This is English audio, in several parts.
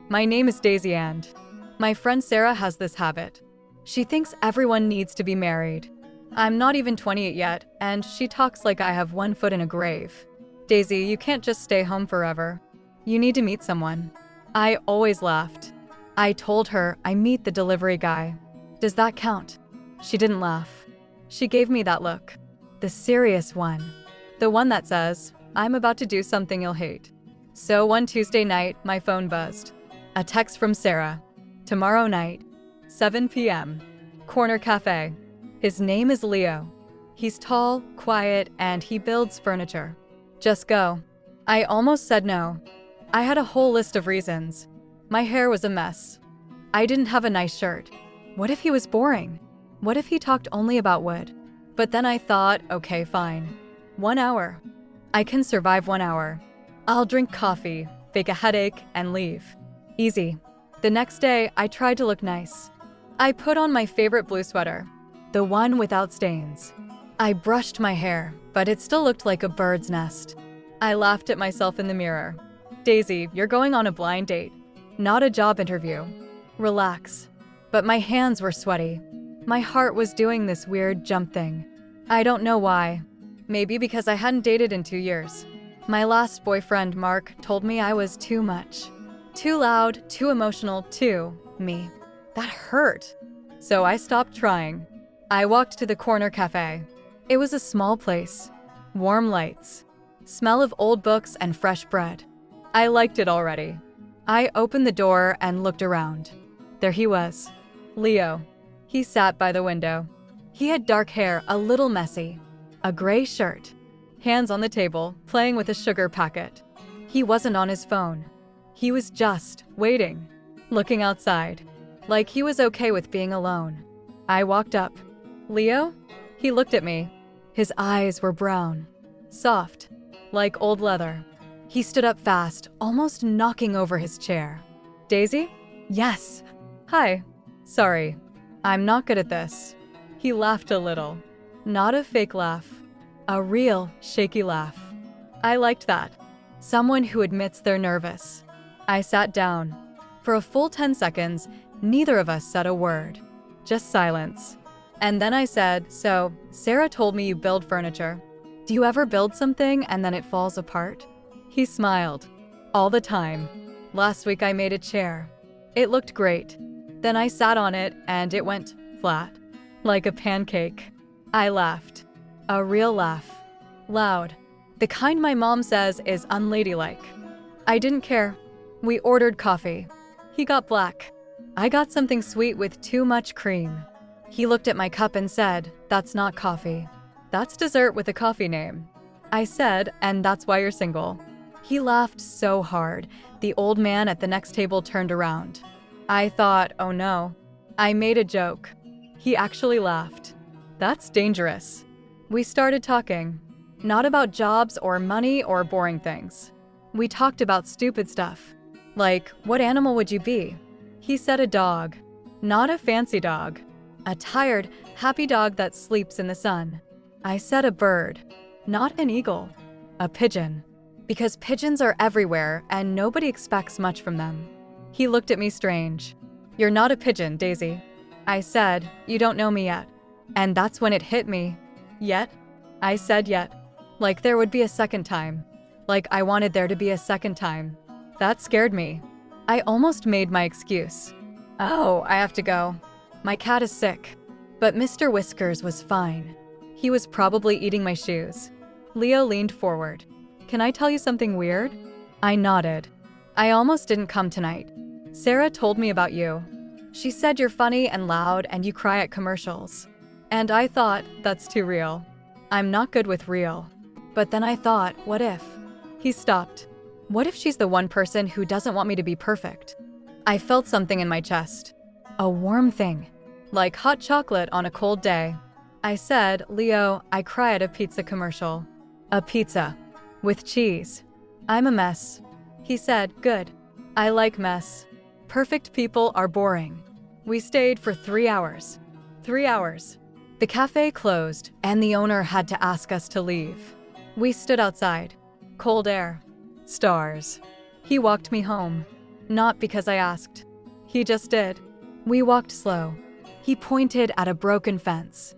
My name is Daisy and my friend Sarah has this habit. She thinks everyone needs to be married. I'm not even 28 yet, and she talks like I have one foot in a grave. Daisy, you can't just stay home forever. You need to meet someone. I always laughed. I told her I meet the delivery guy. Does that count? She didn't laugh. She gave me that look. The serious one. The one that says, I'm about to do something you'll hate. So one Tuesday night, my phone buzzed. A text from Sarah. Tomorrow night, 7 p.m. Corner Cafe. His name is Leo. He's tall, quiet, and he builds furniture. Just go. I almost said no. I had a whole list of reasons. My hair was a mess. I didn't have a nice shirt. What if he was boring? What if he talked only about wood? But then I thought, okay, fine. 1 hour. I can survive 1 hour. I'll drink coffee, fake a headache, and leave. Easy. The next day, I tried to look nice. I put on my favorite blue sweater, the one without stains. I brushed my hair, but it still looked like a bird's nest. I laughed at myself in the mirror. Daisy, you're going on a blind date, not a job interview. Relax. But my hands were sweaty. My heart was doing this weird jump thing. I don't know why. Maybe because I hadn't dated in 2 years. My last boyfriend, Mark, told me I was too much. Too loud, too emotional, too me. That hurt. So I stopped trying. I walked to the corner cafe. It was a small place. Warm lights. Smell of old books and fresh bread. I liked it already. I opened the door and looked around. There he was. Leo. He sat by the window. He had dark hair, a little messy. A gray shirt. Hands on the table, playing with a sugar packet. He wasn't on his phone. He was just waiting, looking outside, like he was okay with being alone. I walked up. Leo? He looked at me. His eyes were brown, soft, like old leather. He stood up fast, almost knocking over his chair. Daisy? Yes. Hi. Sorry. I'm not good at this. He laughed a little. Not a fake laugh. A real, shaky laugh. I liked that. Someone who admits they're nervous. I sat down. For a full 10 seconds, neither of us said a word. Just silence. And then I said, so, Sarah told me you build furniture. Do you ever build something and then it falls apart? He smiled. All the time. Last week I made a chair. It looked great. Then I sat on it and it went flat. Like a pancake. I laughed. A real laugh. Loud. The kind my mom says is unladylike. I didn't care. We ordered coffee. He got black. I got something sweet with too much cream. He looked at my cup and said, that's not coffee. That's dessert with a coffee name. I said, and that's why you're single. He laughed so hard, the old man at the next table turned around. I thought, oh no. I made a joke. He actually laughed. That's dangerous. We started talking. Not about jobs or money or boring things. We talked about stupid stuff. Like, what animal would you be? He said a dog. Not a fancy dog. A tired, happy dog that sleeps in the sun. I said a bird. Not an eagle. A pigeon. Because pigeons are everywhere and nobody expects much from them. He looked at me strange. You're not a pigeon, Daisy. I said, you don't know me yet. And that's when it hit me. Yet? I said yet. Like there would be a second time. Like I wanted there to be a second time. That scared me. I almost made my excuse. Oh, I have to go. My cat is sick. But Mr. Whiskers was fine. He was probably eating my shoes. Leo leaned forward. Can I tell you something weird? I nodded. I almost didn't come tonight. Sarah told me about you. She said you're funny and loud and you cry at commercials. And I thought, that's too real. I'm not good with real. But then I thought, what if? He stopped. What if she's the one person who doesn't want me to be perfect? I felt something in my chest. A warm thing. Like hot chocolate on a cold day. I said, Leo, I cry at a pizza commercial. A pizza. With cheese. I'm a mess. He said, good. I like mess. Perfect people are boring. We stayed for 3 hours. 3 hours. The cafe closed, and the owner had to ask us to leave. We stood outside. Cold air. Stars. He walked me home. Not because I asked. He just did. We walked slow. He pointed at a broken fence.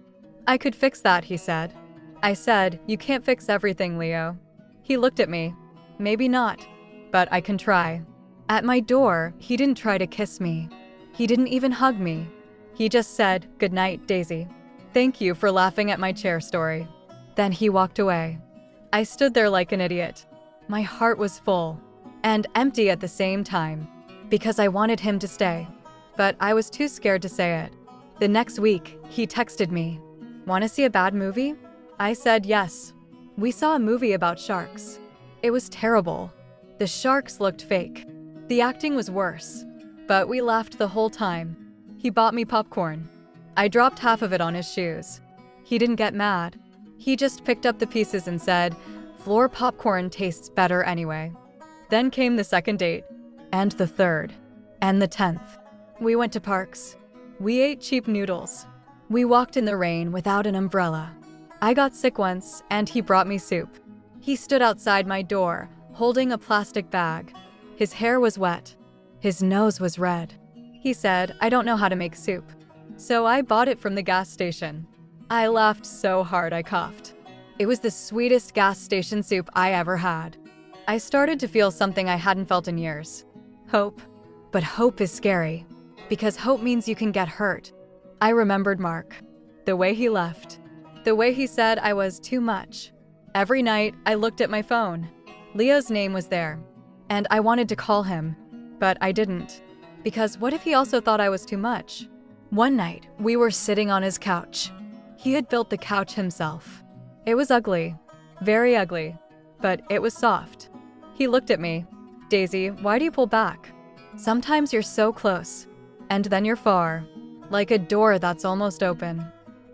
I could fix that, he said. I said, you can't fix everything, Leo. He looked at me. Maybe not, but I can try. At my door, he didn't try to kiss me. He didn't even hug me. He just said, "Good night, Daisy. Thank you for laughing at my chair story." Then he walked away. I stood there like an idiot. My heart was full and empty at the same time because I wanted him to stay, but I was too scared to say it. The next week, he texted me, "Want to see a bad movie?" I said yes. We saw a movie about sharks. It was terrible. The sharks looked fake. The acting was worse, but we laughed the whole time. He bought me popcorn. I dropped half of it on his shoes. He didn't get mad. He just picked up the pieces and said, "Floor popcorn tastes better anyway." Then came the second date, and the third, and the 10th. We went to parks. We ate cheap noodles. We walked in the rain without an umbrella. I got sick once, and he brought me soup. He stood outside my door, holding a plastic bag. His hair was wet. His nose was red. He said, "I don't know how to make soup." So I bought it from the gas station. I laughed so hard I coughed. It was the sweetest gas station soup I ever had. I started to feel something I hadn't felt in years. Hope. But hope is scary, because hope means you can get hurt. I remembered Mark. The way he left. The way he said I was too much. Every night, I looked at my phone. Leo's name was there, and I wanted to call him, but I didn't. Because what if he also thought I was too much? One night, we were sitting on his couch. He had built the couch himself. It was ugly, very ugly, but it was soft. He looked at me. "Daisy, why do you pull back? Sometimes you're so close, and then you're far, like a door that's almost open."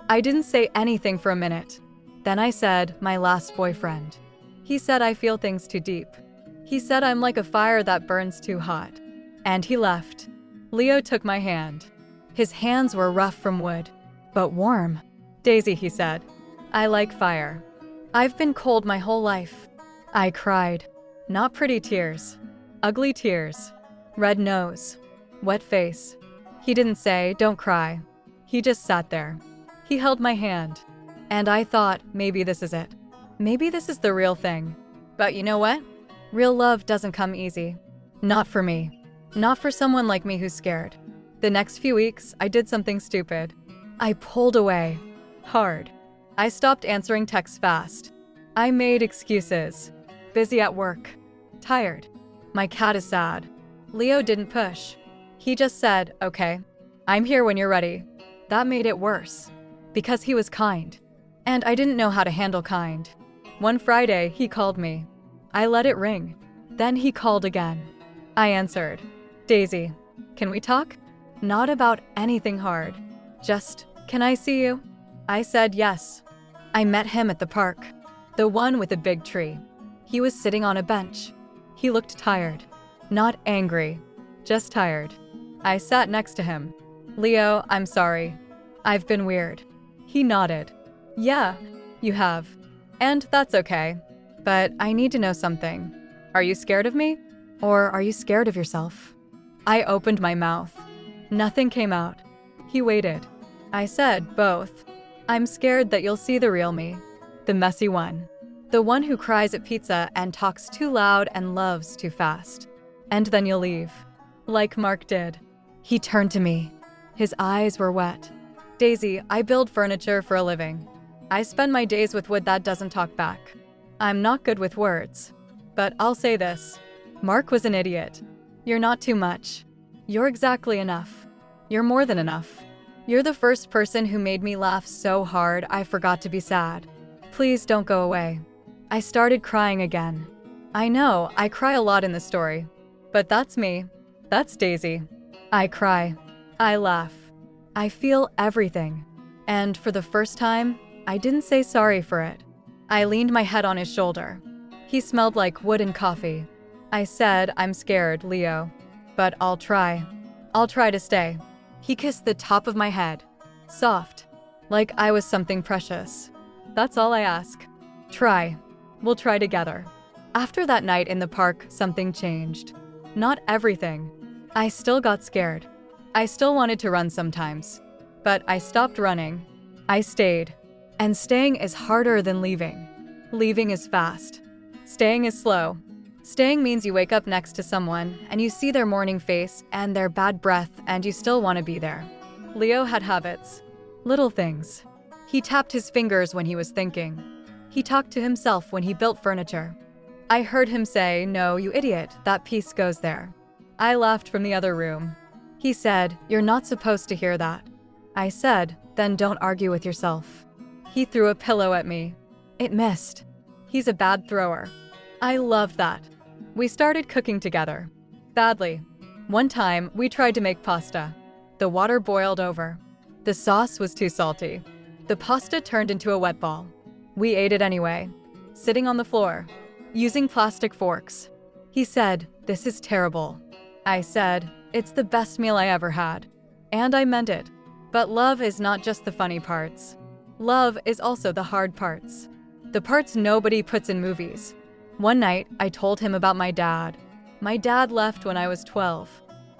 I didn't say anything for a minute. Then I said, "My last boyfriend." He said I feel things too deep. He said I'm like a fire that burns too hot. And he left. Leo took my hand. His hands were rough from wood, but warm. "Daisy," he said, "I like fire. I've been cold my whole life." I cried. Not pretty tears. Ugly tears. Red nose. Wet face. He didn't say, "Don't cry." He just sat there. He held my hand. And I thought, maybe this is it. Maybe this is the real thing. But you know what? Real love doesn't come easy. Not for me. Not for someone like me who's scared. The next few weeks, I did something stupid. I pulled away. Hard. I stopped answering texts fast. I made excuses. Busy at work. Tired. My cat is sad. Leo didn't push. He just said, "Okay. I'm here when you're ready." That made it worse. Because he was kind. And I didn't know how to handle kind. One Friday, he called me. I let it ring. Then he called again. I answered. "Daisy, can we talk?" Not about anything hard. Just, "Can I see you?" I said yes. I met him at the park. The one with the big tree. He was sitting on a bench. He looked tired. Not angry. Just tired. I sat next to him. "Leo, I'm sorry. I've been weird." He nodded. "Yeah, you have. And that's okay. But I need to know something. Are you scared of me? Or are you scared of yourself?" I opened my mouth. Nothing came out. He waited. I said, "Both. I'm scared that you'll see the real me. The messy one. The one who cries at pizza and talks too loud and loves too fast. And then you'll leave. Like Mark did." He turned to me. His eyes were wet. "Daisy, I build furniture for a living. I spend my days with wood that doesn't talk back. I'm not good with words. But I'll say this. Mark was an idiot. You're not too much. You're exactly enough. You're more than enough. You're the first person who made me laugh so hard I forgot to be sad. Please don't go away." I started crying again. I know, I cry a lot in the story. But that's me. That's Daisy. I cry. I laugh. I feel everything. And for the first time, I didn't say sorry for it. I leaned my head on his shoulder. He smelled like wood and coffee. I said, "I'm scared, Leo. But I'll try. I'll try to stay." He kissed the top of my head. Soft. Like I was something precious. "That's all I ask. Try. We'll try together." After that night in the park, something changed. Not everything. I still got scared. I still wanted to run sometimes. But I stopped running. I stayed. And staying is harder than leaving. Leaving is fast. Staying is slow. Staying means you wake up next to someone and you see their morning face and their bad breath and you still want to be there. Leo had habits. Little things. He tapped his fingers when he was thinking. He talked to himself when he built furniture. I heard him say, "No, you idiot, that piece goes there." I laughed from the other room. He said, "You're not supposed to hear that." I said, "Then don't argue with yourself." He threw a pillow at me. It missed. He's a bad thrower. I loved that. We started cooking together. Badly. One time, we tried to make pasta. The water boiled over. The sauce was too salty. The pasta turned into a wet ball. We ate it anyway, sitting on the floor, using plastic forks. He said, "This is terrible." I said, "It's the best meal I ever had." And I meant it. But love is not just the funny parts. Love is also the hard parts. The parts nobody puts in movies. One night, I told him about my dad. My dad left when I was 12.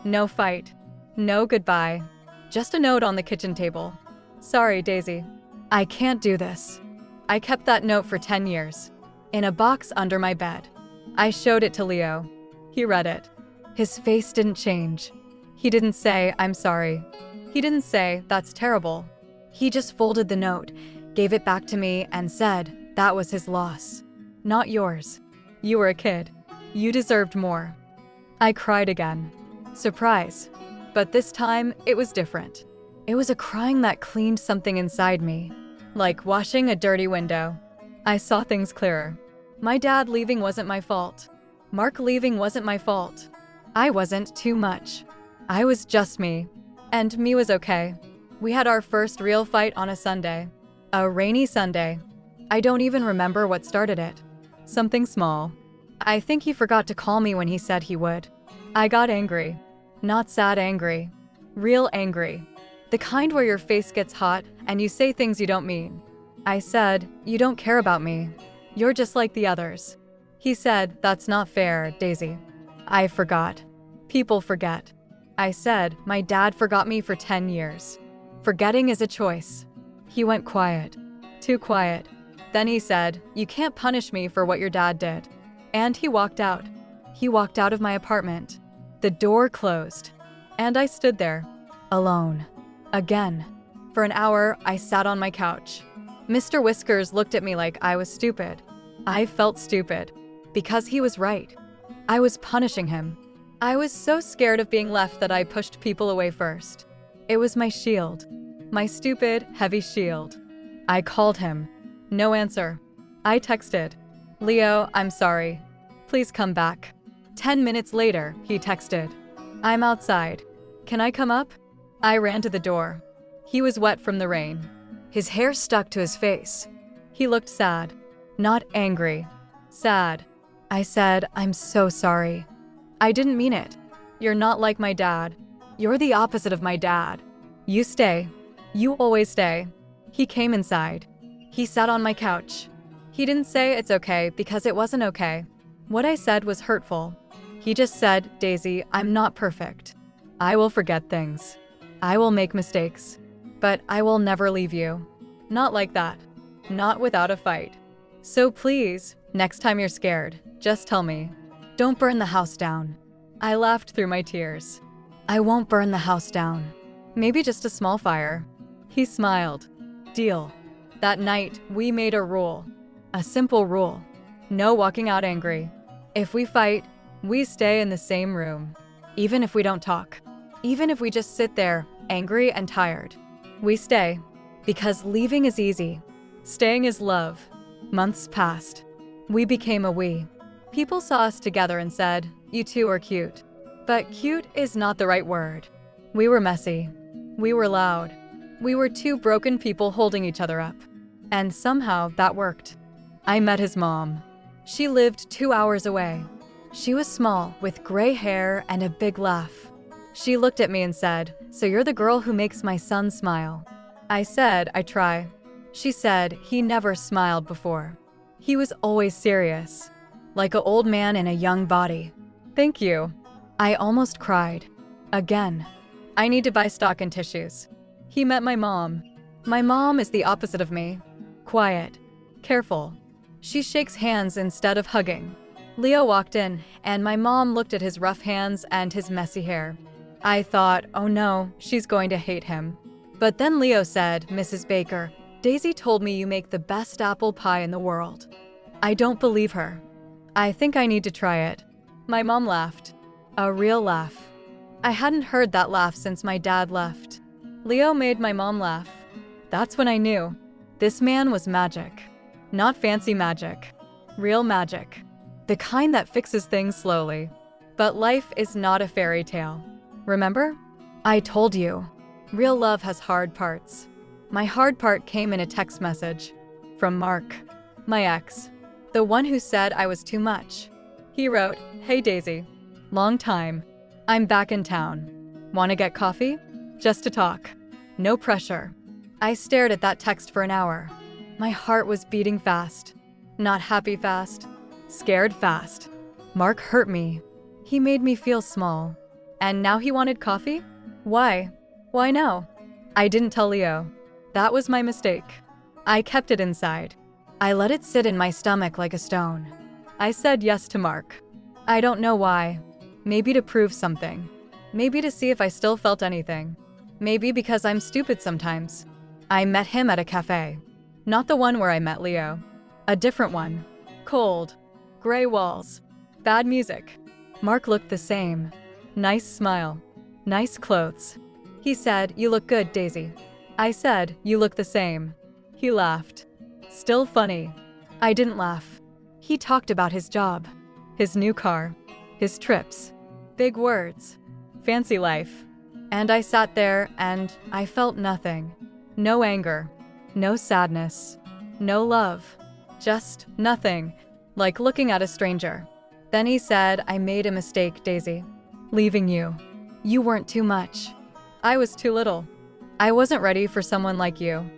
No fight. No goodbye. Just a note on the kitchen table. "Sorry, Daisy. I can't do this." I kept that note for 10 years. In a box under my bed. I showed it to Leo. He read it. His face didn't change. He didn't say, "I'm sorry." He didn't say, "That's terrible." He just folded the note, gave it back to me, and said, "That was his loss. Not yours. You were a kid. You deserved more." I cried again. Surprise. But this time, it was different. It was a crying that cleaned something inside me. Like washing a dirty window. I saw things clearer. My dad leaving wasn't my fault. Mark leaving wasn't my fault. I wasn't too much. I was just me. And me was okay. We had our first real fight on a Sunday. A rainy Sunday. I don't even remember what started it. Something small. I think he forgot to call me when he said he would. I got angry. Not sad angry. Real angry. The kind where your face gets hot and you say things you don't mean. I said, "You don't care about me. You're just like the others." He said, "That's not fair, Daisy." I forgot. People forget. I said, "My dad forgot me for 10 years. Forgetting is a choice." He went quiet. Too quiet. Then he said, "You can't punish me for what your dad did." And he walked out. He walked out of my apartment. The door closed. And I stood there. Alone. Again. For an hour, I sat on my couch. Mr. Whiskers looked at me like I was stupid. I felt stupid. Because he was right. I was punishing him. I was so scared of being left that I pushed people away first. It was my shield. My stupid, heavy shield. I called him. No answer. I texted, "Leo, I'm sorry. Please come back." 10 minutes later, he texted, "I'm outside. Can I come up?" I ran to the door. He was wet from the rain. His hair stuck to his face. He looked sad. Not angry. Sad. I said, "I'm so sorry. I didn't mean it. You're not like my dad. You're the opposite of my dad. You stay. You always stay." He came inside. He sat on my couch. He didn't say it's okay because it wasn't okay. What I said was hurtful. He just said, "Daisy, I'm not perfect. I will forget things. I will make mistakes. But I will never leave you. Not like that. Not without a fight. So please, next time you're scared, just tell me. Don't burn the house down." I laughed through my tears. "I won't burn the house down. Maybe just a small fire." He smiled. Deal. That night, we made a rule. A simple rule. No walking out angry. If we fight, we stay in the same room. Even if we don't talk. Even if we just sit there, angry and tired. We stay. Because leaving is easy. Staying is love. Months passed. We became a we. People saw us together and said, "You two are cute." But cute is not the right word. We were messy. We were loud. We were two broken people holding each other up. And somehow that worked. I met his mom. She lived 2 hours away. She was small, with gray hair and a big laugh. She looked at me and said, "So you're the girl who makes my son smile." I said, "I try." She said, "He never smiled before. He was always serious. Like an old man in a young body." Thank you. I almost cried. Again. I need to buy stock and tissues. He met my mom. My mom is the opposite of me. Quiet. Careful. She shakes hands instead of hugging. Leo walked in, and my mom looked at his rough hands and his messy hair. I thought, oh no, she's going to hate him. But then Leo said, Mrs. Baker, Daisy told me you make the best apple pie in the world. I don't believe her. I think I need to try it. My mom laughed. A real laugh. I hadn't heard that laugh since my dad left. Leo made my mom laugh. That's when I knew. This man was magic. Not fancy magic. Real magic. The kind that fixes things slowly. But life is not a fairy tale. Remember? I told you. Real love has hard parts. My hard part came in a text message. From Mark. My ex. The one who said I was too much. He wrote, Hey Daisy. Long time. I'm back in town. Wanna get coffee? Just to talk. No pressure. I stared at that text for an hour. My heart was beating fast. Not happy fast. Scared fast. Mark hurt me. He made me feel small. And now he wanted coffee? Why? Why no? I didn't tell Leo. That was my mistake. I kept it inside. I let it sit in my stomach like a stone. I said yes to Mark. I don't know why. Maybe to prove something. Maybe to see if I still felt anything. Maybe because I'm stupid sometimes. I met him at a cafe. Not the one where I met Leo. A different one. Cold. Gray walls. Bad music. Mark looked the same. Nice smile. Nice clothes. He said, You look good, Daisy. I said, You look the same. He laughed. Still funny. I didn't laugh. He talked about his job. His new car. His trips. Big words. Fancy life. And I sat there and I felt nothing. No anger. No sadness. No love. Just nothing. Like looking at a stranger. Then he said, I made a mistake, Daisy. Leaving you. You weren't too much. I was too little. I wasn't ready for someone like you.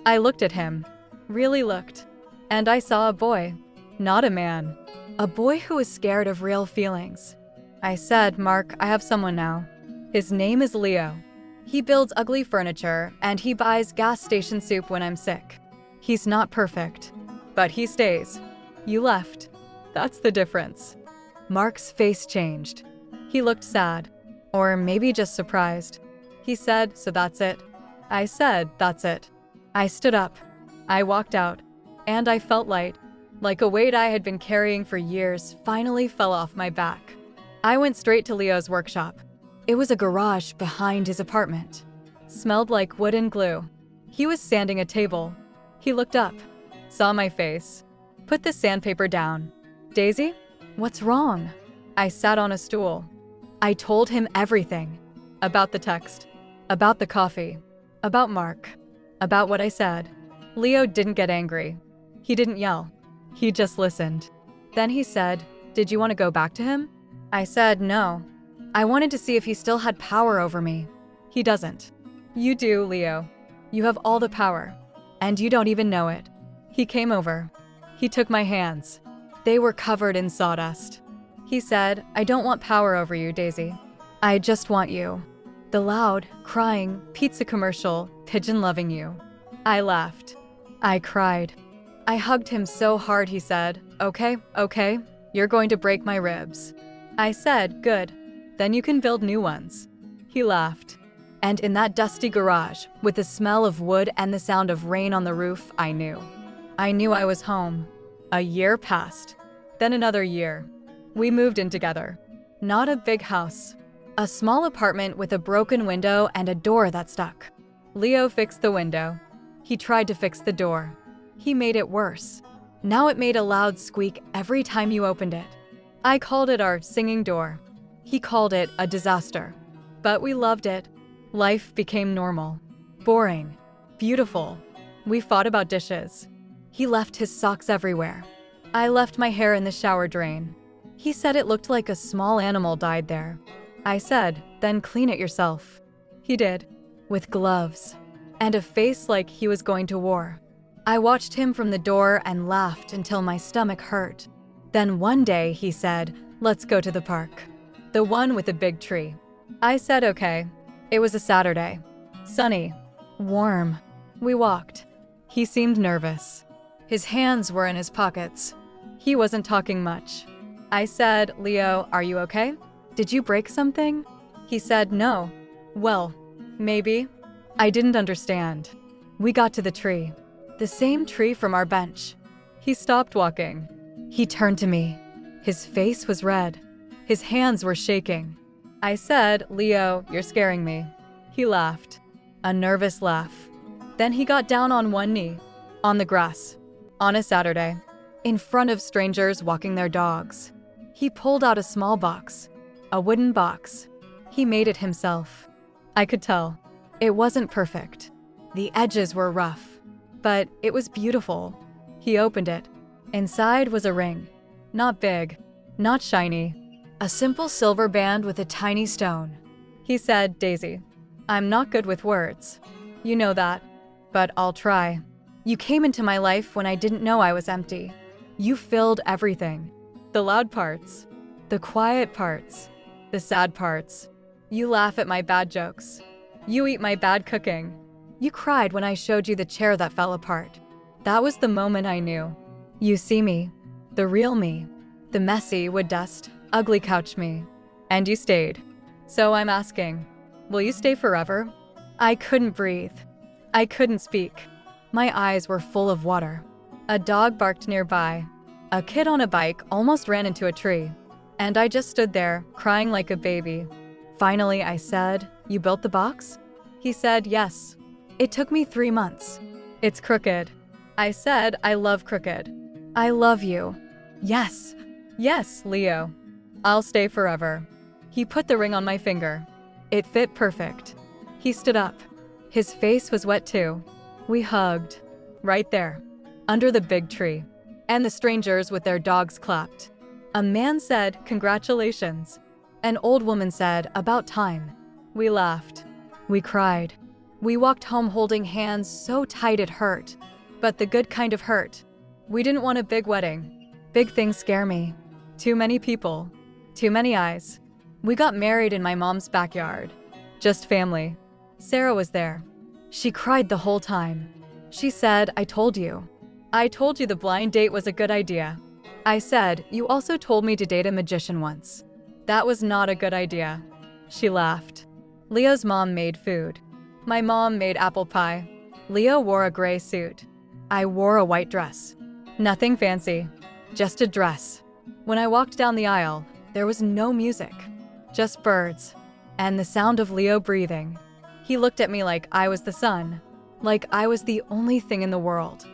I looked at him. Really looked. And I saw a boy. Not a man. A boy who was scared of real feelings. I said, Mark, I have someone now. His name is Leo. He builds ugly furniture and he buys gas station soup when I'm sick. He's not perfect. But he stays. You left. That's the difference. Mark's face changed. He looked sad. Or maybe just surprised. He said, So that's it? I said, That's it. I stood up. I walked out. And I felt light. Like a weight I had been carrying for years finally fell off my back. I went straight to Leo's workshop. It was a garage behind his apartment. Smelled like wood and glue. He was sanding a table. He looked up. Saw my face. Put the sandpaper down. Daisy? What's wrong? I sat on a stool. I told him everything. About the text. About the coffee. About Mark. About what I said. Leo didn't get angry. He didn't yell. He just listened. Then he said, Did you want to go back to him? I said no. I wanted to see if he still had power over me. He doesn't. You do, Leo. You have all the power. And you don't even know it. He came over. He took my hands. They were covered in sawdust. He said, I don't want power over you, Daisy. I just want you. The loud, crying, pizza commercial, pigeon loving you. I laughed. I cried. I hugged him so hard he said, Okay, you're going to break my ribs. I said, Good. Then you can build new ones. He laughed. And in that dusty garage, with the smell of wood and the sound of rain on the roof, I knew. I knew I was home. A year passed. Then another year. We moved in together. Not a big house. A small apartment with a broken window and a door that stuck. Leo fixed the window. He tried to fix the door. He made it worse. Now it made a loud squeak every time you opened it. I called it our singing door. He called it a disaster. But we loved it. Life became normal. Boring. Beautiful. We fought about dishes. He left his socks everywhere. I left my hair in the shower drain. He said it looked like a small animal died there. I said, Then clean it yourself. He did. With gloves. And a face like he was going to war. I watched him from the door and laughed until my stomach hurt. Then one day he said, Let's go to the park. The one with the big tree. I said okay. It was a Saturday. Sunny. Warm. We walked. He seemed nervous. His hands were in his pockets. He wasn't talking much. I said, Leo, are you okay? Did you break something? He said no. Well, maybe. I didn't understand. We got to the tree. The same tree from our bench. He stopped walking. He turned to me. His face was red. His hands were shaking. I said, Leo, you're scaring me. He laughed. A nervous laugh. Then he got down on one knee. On the grass. On a Saturday. In front of strangers walking their dogs. He pulled out a small box. A wooden box. He made it himself. I could tell. It wasn't perfect. The edges were rough. But it was beautiful. He opened it. Inside was a ring. Not big. Not shiny. A simple silver band with a tiny stone. He said, Daisy, I'm not good with words. You know that. But I'll try. You came into my life when I didn't know I was empty. You filled everything. The loud parts. The quiet parts. The sad parts. You laugh at my bad jokes. You eat my bad cooking. You cried when I showed you the chair that fell apart. That was the moment I knew. You see me. The real me. The messy, wood dust, ugly couch me. And you stayed. So I'm asking, will you stay forever? I couldn't breathe. I couldn't speak. My eyes were full of water. A dog barked nearby. A kid on a bike almost ran into a tree. And I just stood there, crying like a baby. Finally, I said, you built the box? He said, yes. It took me 3 months. It's crooked. I said, I love crooked. I love you. Yes. Yes, Leo. I'll stay forever. He put the ring on my finger. It fit perfect. He stood up. His face was wet too. We hugged. Right there. Under the big tree. And the strangers with their dogs clapped. A man said, congratulations. An old woman said, about time. We laughed. We cried. We walked home holding hands so tight it hurt. But the good kind of hurt. We didn't want a big wedding. Big things scare me. Too many people. Too many eyes. We got married in my mom's backyard. Just family. Sarah was there. She cried the whole time. She said, I told you. I told you the blind date was a good idea. I said, you also told me to date a magician once. That was not a good idea. She laughed. Leo's mom made food. My mom made apple pie. Leo wore a gray suit. I wore a white dress. Nothing fancy. Just a dress. When I walked down the aisle, there was no music. Just birds. And the sound of Leo breathing. He looked at me like I was the sun. Like I was the only thing in the world.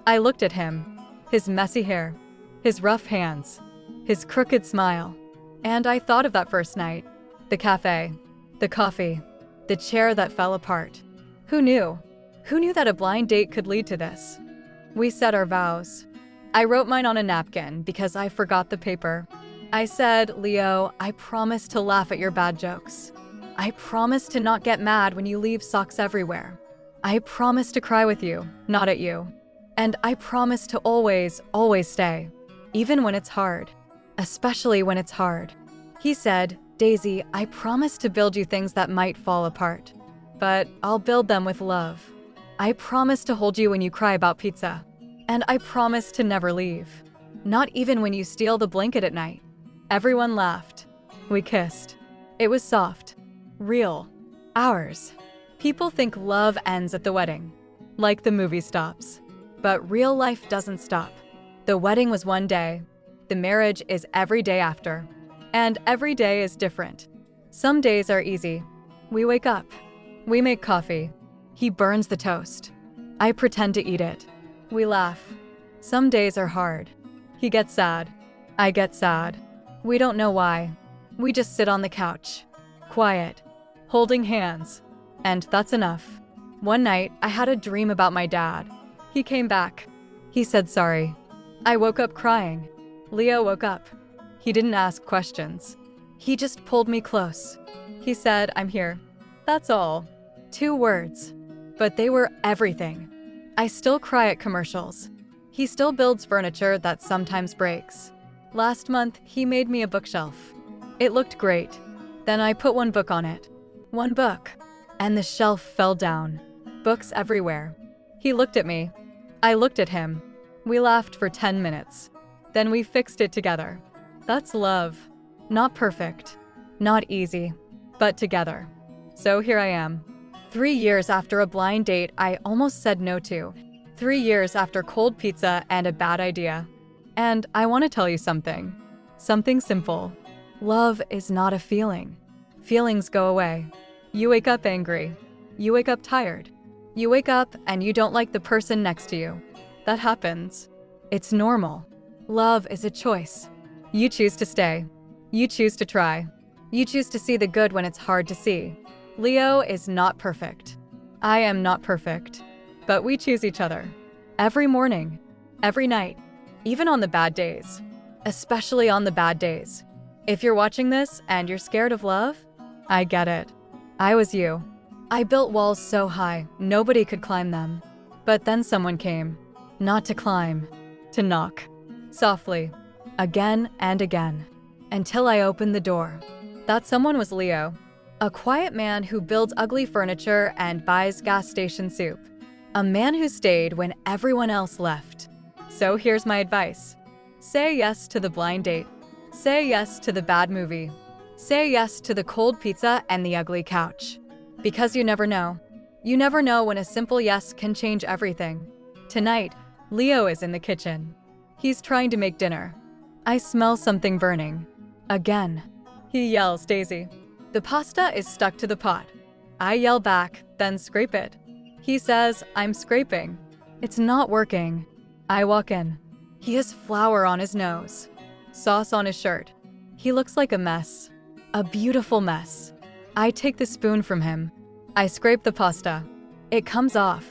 I looked at him. His messy hair. His rough hands. His crooked smile. And I thought of that first night. The cafe. The coffee. The chair that fell apart. Who knew? Who knew that a blind date could lead to this? We said our vows. I wrote mine on a napkin because I forgot the paper. I said, Leo, I promise to laugh at your bad jokes. I promise to not get mad when you leave socks everywhere. I promise to cry with you, not at you. And I promise to always, always stay. Even when it's hard. Especially when it's hard. He said, Daisy, I promise to build you things that might fall apart. But I'll build them with love. I promise to hold you when you cry about pizza. And I promise to never leave. Not even when you steal the blanket at night. Everyone laughed. We kissed. It was soft. Real. Ours. People think love ends at the wedding. Like the movie stops. But real life doesn't stop. The wedding was one day. The marriage is every day after. And every day is different. Some days are easy. We wake up. We make coffee. He burns the toast. I pretend to eat it. We laugh. Some days are hard. He gets sad. I get sad. We don't know why. We just sit on the couch. Quiet. Holding hands. And that's enough. One night, I had a dream about my dad. He came back. He said sorry. I woke up crying. Leo woke up. He didn't ask questions. He just pulled me close. He said, I'm here. That's all. 2 words. But they were everything. I still cry at commercials. He still builds furniture that sometimes breaks. Last month, he made me a bookshelf. It looked great. Then I put one book on it. One book. And the shelf fell down. Books everywhere. He looked at me. I looked at him. We laughed for 10 minutes. Then we fixed it together. That's love. Not perfect. Not easy. But together. So here I am. 3 years after a blind date I almost said no to. 3 years after cold pizza and a bad idea. And I want to tell you something. Something simple. Love is not a feeling. Feelings go away. You wake up angry. You wake up tired. You wake up and you don't like the person next to you. That happens. It's normal. Love is a choice. You choose to stay. You choose to try. You choose to see the good when it's hard to see. Leo is not perfect. I am not perfect. But we choose each other. Every morning. Every night. Even on the bad days. Especially on the bad days. If you're watching this and you're scared of love, I get it. I was you. I built walls so high, nobody could climb them. But then someone came. Not to climb. To knock. Softly. Again and again. Until I opened the door. That someone was Leo. A quiet man who builds ugly furniture and buys gas station soup. A man who stayed when everyone else left. So here's my advice. Say yes to the blind date. Say yes to the bad movie. Say yes to the cold pizza and the ugly couch. Because you never know. You never know when a simple yes can change everything. Tonight, Leo is in the kitchen. He's trying to make dinner. I smell something burning. Again. He yells, Daisy. The pasta is stuck to the pot. I yell back, then scrape it. He says, I'm scraping. It's not working. I walk in. He has flour on his nose. Sauce on his shirt. He looks like a mess. A beautiful mess. I take the spoon from him. I scrape the pasta. It comes off.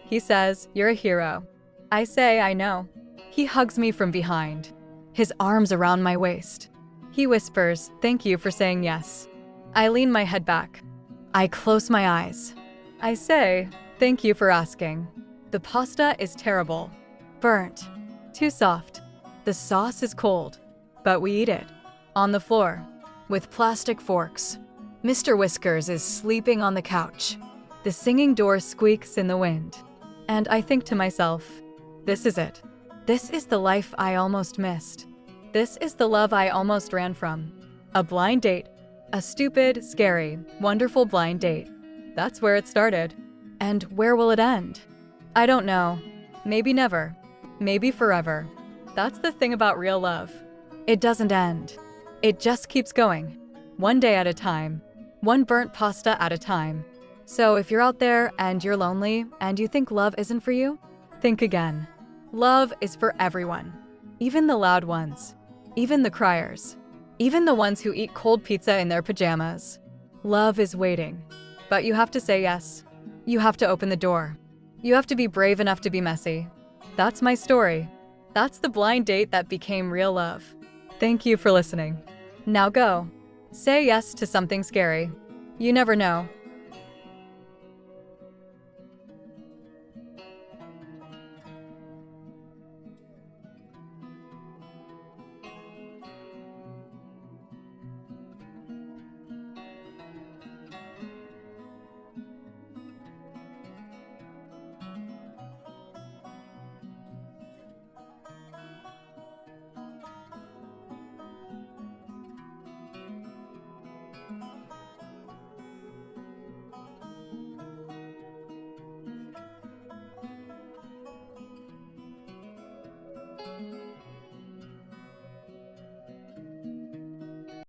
He says, you're a hero. I say, I know. He hugs me from behind. His arms around my waist. He whispers, thank you for saying yes. I lean my head back. I close my eyes. I say, thank you for asking. The pasta is terrible. Burnt. Too soft. The sauce is cold. But we eat it. On the floor. With plastic forks. Mr. Whiskers is sleeping on the couch. The singing door squeaks in the wind. And I think to myself, this is it. This is the life I almost missed. This is the love I almost ran from. A blind date. A stupid, scary, wonderful blind date. That's where it started. And where will it end? I don't know. Maybe never. Maybe forever. That's the thing about real love. It doesn't end. It just keeps going. One day at a time. One burnt pasta at a time. So if you're out there and you're lonely and you think love isn't for you, think again. Love is for everyone. Even the loud ones. Even the criers. Even the ones who eat cold pizza in their pajamas. Love is waiting. But you have to say yes. You have to open the door. You have to be brave enough to be messy. That's my story. That's the blind date that became real love. Thank you for listening. Now go. Say yes to something scary. You never know.